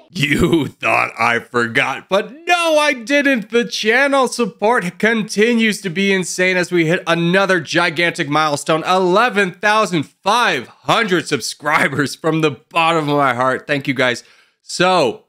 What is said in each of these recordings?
You thought I forgot, but no, I didn't. The channel support continues to be insane as we hit another gigantic milestone, 11,500 subscribers from the bottom of my heart. Thank you guys so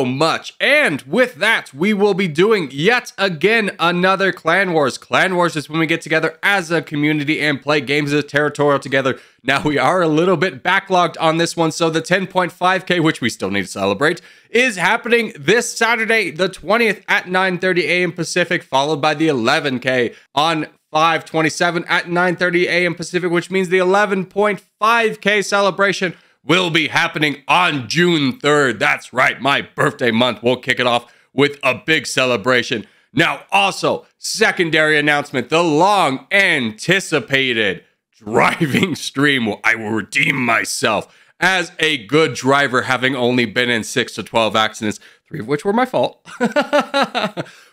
much. And with that, we will be doing yet again another Clan Wars. Clan Wars is when we get together as a community and play games as a Territorial together. Now, we are a little bit backlogged on this one, so the 10.5K, which we still need to celebrate, is happening this Saturday, the 20th at 9:30 a.m. Pacific, followed by the 11K on 5/27 at 9:30 a.m. Pacific, which means the 11.5K celebration will be happening on June 3rd. That's right, my birthday month. We'll kick it off with a big celebration. Now, also, secondary announcement, the long anticipated driving stream. I will redeem myself as a good driver, having only been in 6 to 12 accidents, 3 of which were my fault.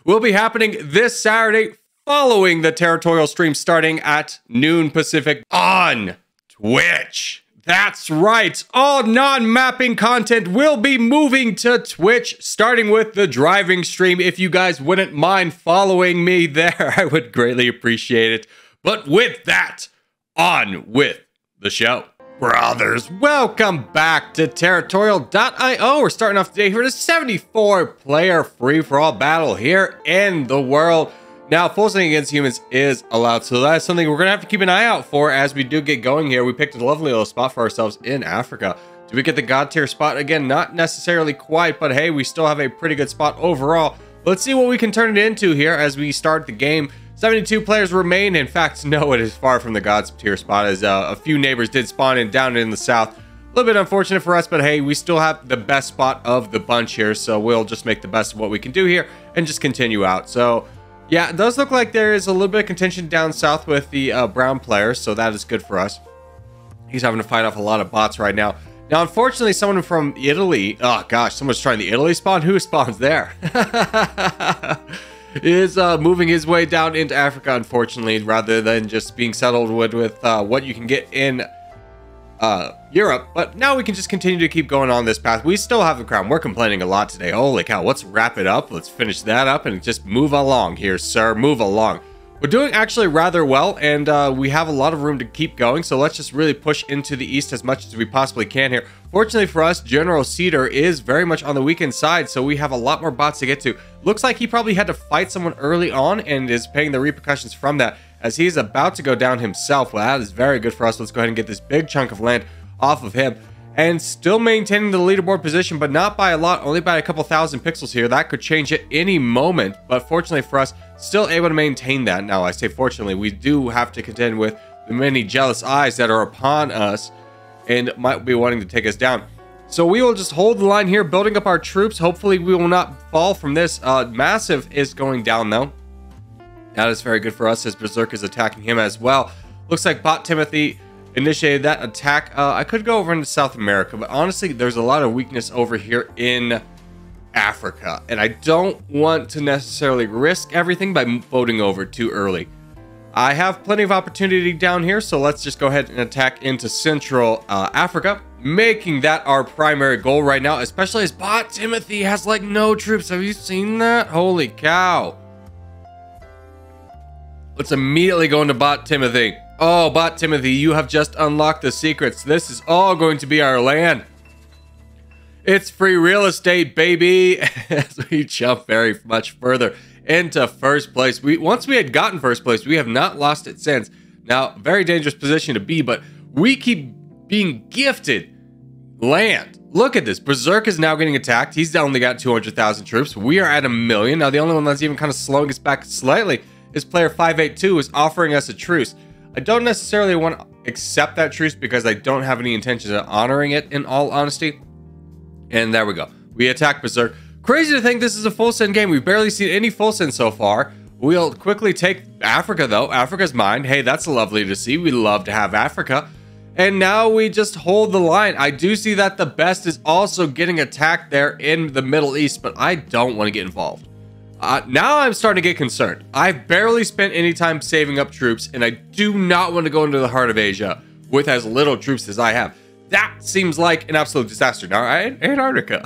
Will be happening this Saturday following the Territorial stream starting at noon Pacific on Twitch. That's right, all non-mapping content will be moving to Twitch, starting with the driving stream. If you guys wouldn't mind following me there, I would greatly appreciate it. But with that, on with the show. Brothers, welcome back to Territorial.io. We're starting off today here at a 74-player free-for-all battle here in the world. Now, full sending against humans is allowed, so that's something we're going to have to keep an eye out for as we do get going here. We picked a lovely little spot for ourselves in Africa. Do we get the God tier spot? Again, not necessarily quite, but hey, we still have a pretty good spot overall. Let's see what we can turn it into here as we start the game. 72 players remain. In fact, no, it is far from the God tier spot, as a few neighbors did spawn in down in the south. A little bit unfortunate for us, but hey, we still have the best spot of the bunch here, so we'll just make the best of what we can do here and just continue out. So yeah, it does look like there is a little bit of contention down south with the brown player, so that is good for us. He's having to fight off a lot of bots right now. Now, unfortunately, someone from Italy, oh gosh, someone's trying the Italy spawn? Who spawns there? Is moving his way down into Africa, unfortunately, rather than just being settled with what you can get in Europe. But now we can just continue to keep going on this path. We still have the crown. We're complaining a lot today. Holy cow, let's wrap it up. Let's finish that up and just move along here, sir. Move along. We're doing actually rather well, and we have a lot of room to keep going, so let's just really push into the east as much as we possibly can here. Fortunately for us, General Cedar is very much on the weakened side, so we have a lot more bots to get to. Looks like he probably had to fight someone early on and is paying the repercussions from that, as he's about to go down himself. Well, that is very good for us. Let's go ahead and get this big chunk of land off of him. And still maintaining the leaderboard position, but not by a lot, only by a couple thousand pixels here. That could change at any moment, but fortunately for us, still able to maintain that. Now, I say fortunately, we do have to contend with the many jealous eyes that are upon us and might be wanting to take us down. So we will just hold the line here, building up our troops. Hopefully we will not fall from this. Massive is going down, though. That is very good for us, as Berserk is attacking him as well. Looks like Bot Timothy initiated that attack. I could go over into South America, but honestly, there's a lot of weakness over here in Africa, and I don't want to necessarily risk everything by voting over too early. I have plenty of opportunity down here, so let's just go ahead and attack into Central Africa, making that our primary goal right now, especially as Bot Timothy has like no troops. Have you seen that? Holy cow. Let's immediately go into Bot Timothy. Oh, Bot Timothy, you have just unlocked the secrets. This is all going to be our land. It's free real estate, baby. As we jump very much further into first place. Once we had gotten first place, we have not lost it since. Now, very dangerous position to be, but we keep being gifted land. Look at this. Berserk is now getting attacked. He's only got 200,000 troops. We are at 1 million. Now, the only one that's even kind of slowing us back slightly is player 582, is offering us a truce. I don't necessarily want to accept that truce because I don't have any intentions of honoring it, in all honesty. And there we go. We attack Berserk. Crazy to think this is a full send game. We've barely seen any full send so far. We'll quickly take Africa, though. Africa's mine. Hey, that's lovely to see. We love to have Africa. And now we just hold the line. I do see that the best is also getting attacked there in the Middle East, but I don't want to get involved. Now I'm starting to get concerned. I've barely spent any time saving up troops, and I do not want to go into the heart of Asia with as little troops as I have. That seems like an absolute disaster. Now, Antarctica.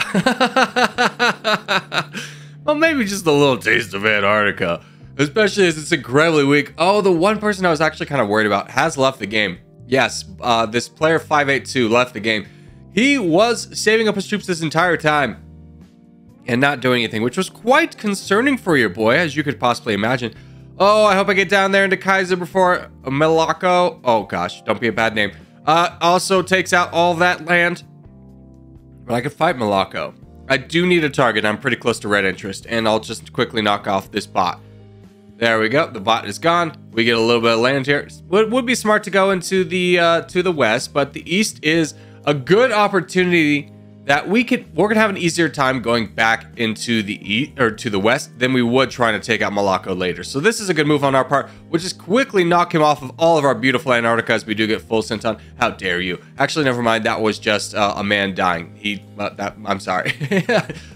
Well, maybe just a little taste of Antarctica, especially as it's incredibly weak. Oh, the one person I was actually kind of worried about has left the game. Yes, this player 582 left the game. He was saving up his troops this entire time and not doing anything, which was quite concerning for your boy, as you could possibly imagine. Oh, I hope I get down there into Kaiser before Morocco. Oh gosh, don't be a bad name. Also takes out all that land. But I could fight Morocco. I do need a target. I'm pretty close to red interest, and I'll just quickly knock off this bot. There we go. The bot is gone. We get a little bit of land here. It would be smart to go into the west, but the east is a good opportunity that we're gonna have an easier time going back into the east or to the west than we would trying to take out Morocco later. So this is a good move on our part. We'll just quickly knock him off of all of our beautiful Antarctica as we do get full sent on. How dare you? Actually, never mind. That was just a man dying. I'm sorry.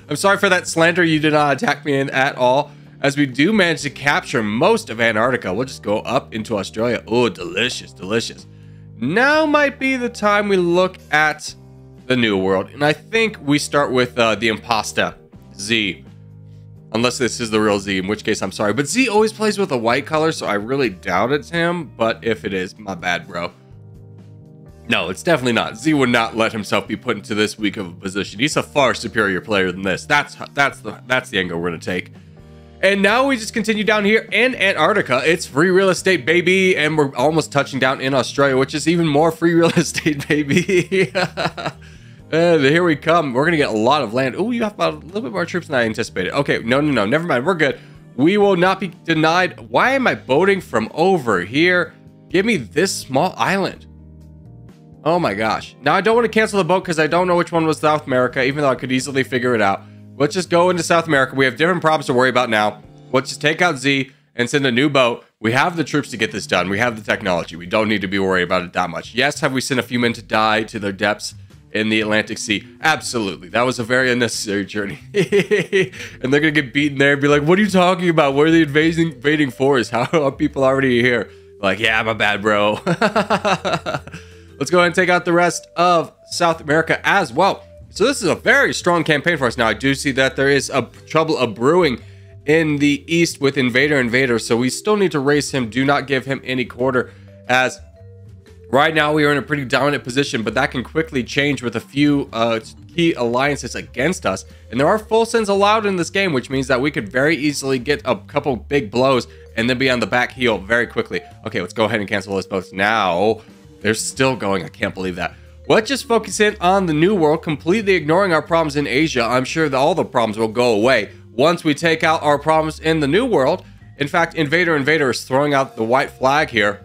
I'm sorry for that slander. You did not attack me in at all. As we do manage to capture most of Antarctica, we'll just go up into Australia. Oh, delicious, delicious. Now might be the time we look at the New World, and I think we start with the imposter Z, unless this is the real Z, in which case I'm sorry, but Z always plays with a white color, so I really doubt it's him. But if it is, my bad, bro. No, it's definitely not. Z would not let himself be put into this weak of a position. He's a far superior player than this. That's the angle we're gonna take. And now we just continue down here in Antarctica. It's free real estate, baby, and we're almost touching down in Australia, which is even more free real estate, baby. And here we come. We're gonna get a lot of land. Oh, you have about a little bit more troops than I anticipated. Okay, no, never mind. We're good. We will not be denied. Why am I boating from over here? Give me this small island. Oh my gosh. Now I don't want to cancel the boat because I don't know which one was South America, even though I could easily figure it out. Let's just go into South America. We have different problems to worry about now. Let's just take out Z and send a new boat. We have the troops to get this done. We have the technology. We don't need to be worried about it that much. Yes, have we sent a few men to die to their depths in the Atlantic Sea? Absolutely. That was a very unnecessary journey. And they're going to get beaten there and be like, what are you talking about? Where are the invading force? How are people already here? Like, yeah, my bad, bro. Let's go ahead and take out the rest of South America as well. So this is a very strong campaign for us. Now, I do see that there is a trouble of brewing in the east with Invader, so we still need to race him. Do not give him any quarter, as right now we are in a pretty dominant position, but that can quickly change with a few key alliances against us. And there are full sends allowed in this game, which means that we could very easily get a couple big blows and then be on the back heel very quickly. Okay, let's go ahead and cancel those boats now. They're still going. I can't believe that. Let's just focus in on the New World, completely ignoring our problems in Asia. I'm sure that all the problems will go away once we take out our problems in the New World. In fact, Invader is throwing out the white flag here,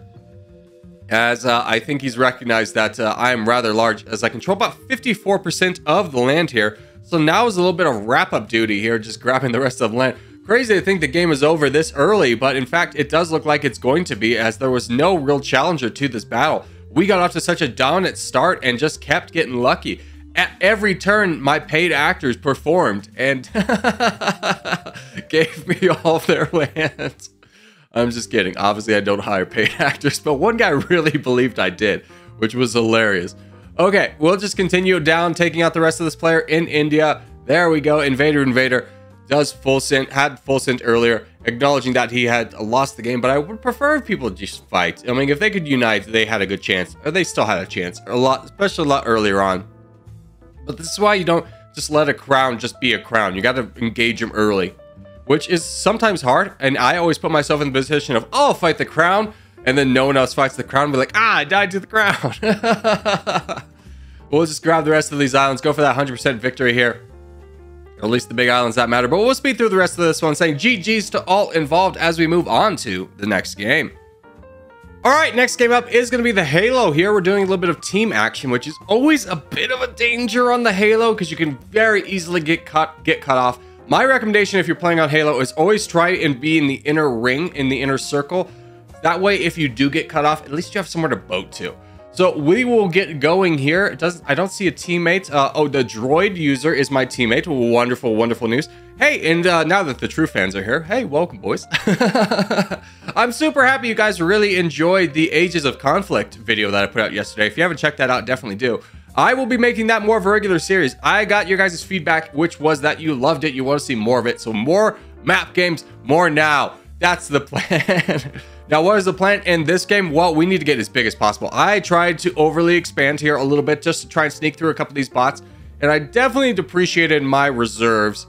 as I think he's recognized that I am rather large, as I control about 54% of the land here. So now is a little bit of wrap-up duty here, just grabbing the rest of the land. Crazy to think the game is over this early, but in fact, it does look like it's going to be, as there was no real challenger to this battle. We got off to such a dominant start and just kept getting lucky. At every turn, my paid actors performed and gave me all their lands. I'm just kidding. Obviously, I don't hire paid actors, but one guy really believed I did, which was hilarious. Okay, we'll just continue down, taking out the rest of this player in India. There we go. Invader does full sent, had full sent earlier, acknowledging that he had lost the game, but I would prefer if people just fight. I mean, if they could unite, they had a good chance, or they still had a chance, especially a lot earlier on. But this is why you don't just let a crown just be a crown. You got to engage him early, which is sometimes hard, and I always put myself in the position of, oh, I'll fight the crown, and then no one else fights the crown, be like, ah, I died to the crown. We'll just grab the rest of these islands, go for that 100% victory here. Or at least the big islands that matter. But we'll speed through the rest of this one, saying GG's to all involved as we move on to the next game. All right, next game up is going to be the Halo here. We're doing a little bit of team action, which is always a bit of a danger on the Halo because you can very easily get cut off. My recommendation if you're playing on Halo is always try and be in the inner ring, in the inner circle. That way, if you do get cut off, at least you have somewhere to boat to. So we will get going here. I don't see a teammate. Oh, the droid user is my teammate. Wonderful, wonderful news. Hey, and now that the true fans are here, hey, welcome, boys. I'm super happy you guys really enjoyed the Ages of Conflict video that I put out yesterday. If you haven't checked that out, definitely do. I will be making that more of a regular series. I got your guys' feedback, which was that you loved it. You want to see more of it. So more map games, more now. That's the plan. Now, what is the plan in this game? Well, we need to get as big as possible. I tried to overly expand here a little bit just to try and sneak through a couple of these bots. And I definitely depreciated my reserves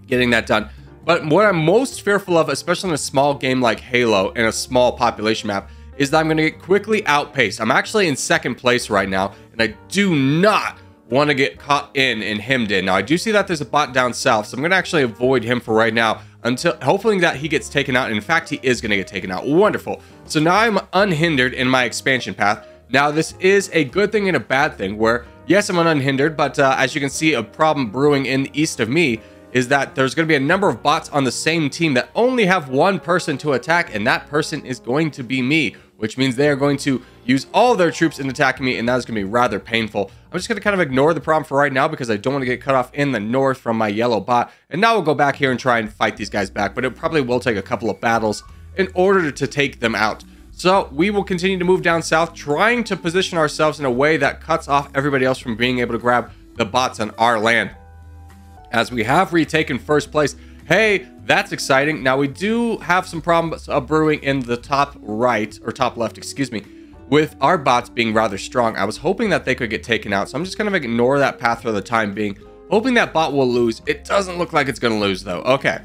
getting that done. But what I'm most fearful of, especially in a small game like Halo and a small population map, is that I'm going to get quickly outpaced. I'm actually in second place right now, and I do not want to get caught in and hemmed in. Now, I do see that there's a bot down south, so I'm going to actually avoid him for right now until hopefully that he gets taken out. And in fact, he is going to get taken out. Wonderful. So now I'm unhindered in my expansion path. Now, this is a good thing and a bad thing where, yes, I'm unhindered, but as you can see, a problem brewing in the east of me is that there's going to be a number of bots on the same team that only have one person to attack, and that person is going to be me, which means they are going to use all their troops in attacking me, and that is going to be rather painful. I'm just going to kind of ignore the problem for right now because I don't want to get cut off in the north from my yellow bot, and now we'll go back here and try and fight these guys back, but it probably will take a couple of battles in order to take them out. So we will continue to move down south, trying to position ourselves in a way that cuts off everybody else from being able to grab the bots on our land. As we have retaken first place. Hey, that's exciting. Now, we do have some problems brewing in the top right, or top left, excuse me, with our bots being rather strong. I was hoping that they could get taken out, so I'm just going to ignore that path for the time being, hoping that bot will lose. It doesn't look like it's going to lose, though. Okay.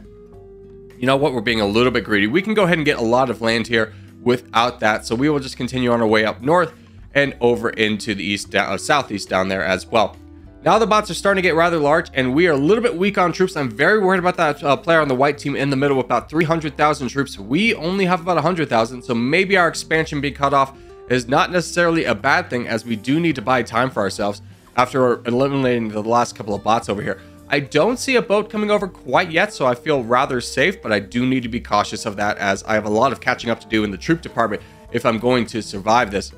You know what? We're being a little bit greedy. We can go ahead and get a lot of land here without that, so we will just continue on our way up north and over into the east, southeast down there as well. Now the bots are starting to get rather large, and we are a little bit weak on troops. I'm very worried about that player on the white team in the middle with about 300,000 troops. We only have about 100,000, so maybe our expansion being cut off is not necessarily a bad thing, as we do need to buy time for ourselves after eliminating the last couple of bots over here. I don't see a boat coming over quite yet, so I feel rather safe, but I do need to be cautious of that, as I have a lot of catching up to do in the troop department if I'm going to survive this.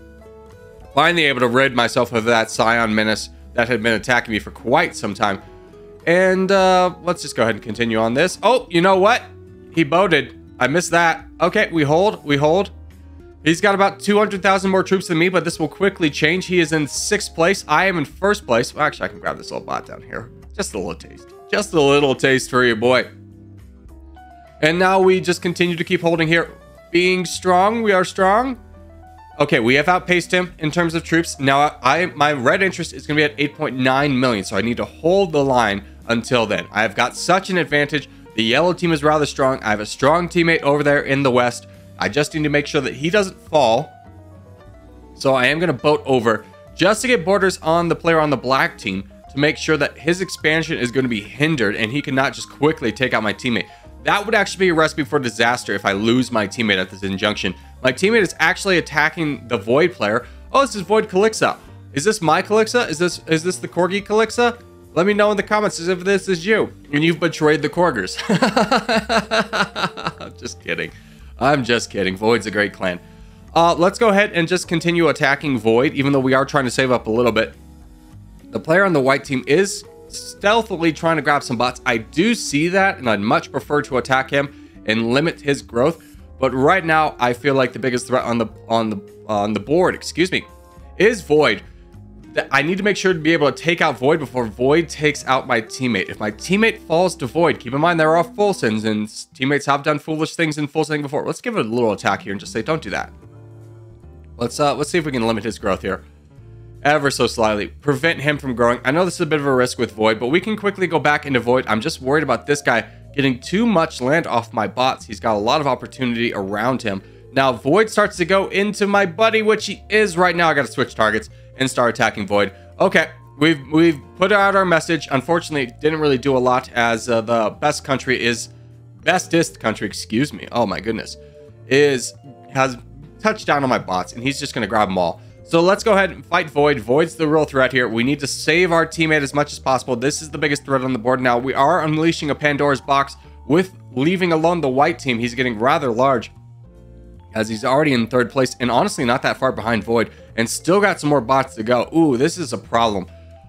Finally able to rid myself of that Scion menace that had been attacking me for quite some time. And let's just go ahead and continue on this. Oh, you know what? He boated. I missed that. Okay, we hold. We hold. He's got about 200,000 more troops than me, but this will quickly change. He is in 6th place. I am in 1st place. Well, actually, I can grab this little bot down here. Just a little taste. Just a little taste for you, boy. And now we just continue to keep holding here. Being strong. We are strong. Okay, we have outpaced him in terms of troops. Now, my red interest is going to be at 8.9 million, so I need to hold the line until then. I have got such an advantage. The yellow team is rather strong. I have a strong teammate over there in the west. I just need to make sure that he doesn't fall. So I am going to boat over just to get borders on the player on the black team to make sure that his expansion is going to be hindered and he cannot just quickly take out my teammate. That would actually be a recipe for disaster if I lose my teammate at this injunction. My teammate is actually attacking the Void player. Oh, this is Void Calixa. Is this my Calixa? Is this the Corgi Calixa? Let me know in the comments if this is you and you've betrayed the Corgers. I'm just kidding. I'm just kidding. Void's a great clan. Let's go ahead and just continue attacking Void, even though we are trying to save up a little bit. The player on the white team is stealthily trying to grab some bots. I do see that, and I'd much prefer to attack him and limit his growth. But right now, I feel like the biggest threat on the board, excuse me, is Void. I need to make sure to be able to take out Void before Void takes out my teammate. If my teammate falls to Void, keep in mind there are full sins, and teammates have done foolish things in full sin before. Let's give it a little attack here and just say, don't do that. Let's see if we can limit his growth here. Ever so slightly. Prevent him from growing. I know this is a bit of a risk with Void, but we can quickly go back into Void. I'm just worried about this guy getting too much land off my bots. He's got a lot of opportunity around him. Now, Void starts to go into my buddy, which he is right now. I got to switch targets and start attacking Void. Okay, we've put out our message. Unfortunately, it didn't really do a lot, as the bestest country, excuse me. Oh my goodness, has touched down on my bots, and he's just going to grab them all. So let's go ahead and fight Void. Void's the real threat here. We need to save our teammate as much as possible. This is the biggest threat on the board now. We are unleashing a Pandora's box with leaving alone the white team. He's getting rather large, as he's already in 3rd place and honestly not that far behind Void, and still got some more bots to go. Ooh, this is a problem.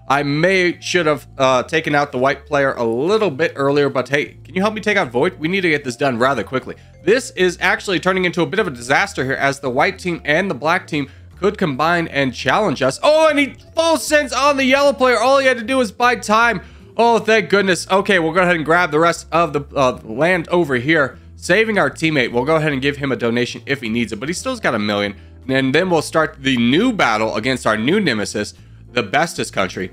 I should have taken out the white player a little bit earlier, but hey, can you help me take out Void? We need to get this done rather quickly. This is actually turning into a bit of a disaster here, as the white team and the black team could combine and challenge us. Oh, and he full sends on the yellow player. All he had to do was buy time. Oh, thank goodness. Okay, we'll go ahead and grab the rest of the land over here, saving our teammate. We'll go ahead and give him a donation if he needs it, but he still's got 1 million. And then we'll start the new battle against our new nemesis, the bestest country,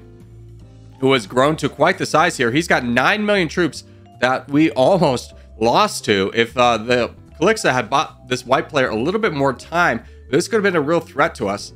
who has grown to quite the size here. He's got 9 million troops that we almost lost to. If the Calixa had bought this white player a little bit more time, this could have been a real threat to us.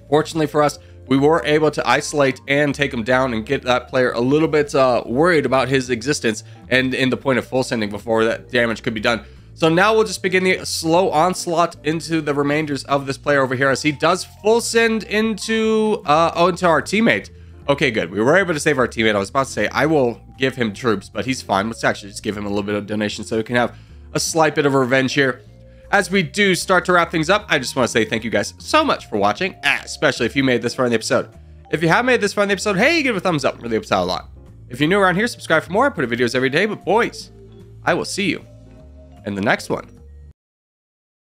Fortunately for us, we were able to isolate and take him down and get that player a little bit worried about his existence and in the point of full sending before that damage could be done. So now we'll just begin the slow onslaught into the remainders of this player over here as he does full send into our teammate. Okay, good. We were able to save our teammate. I was about to say I will give him troops, but he's fine. Let's actually just give him a little bit of donation so we can have a slight bit of revenge here. As we do start to wrap things up, I just want to say thank you guys so much for watching, especially if you made this far in the episode. If you have made this far in the episode, hey, give it a thumbs up. Really helps out a lot. If you're new around here, subscribe for more. I put videos every day, but boys, I will see you in the next one.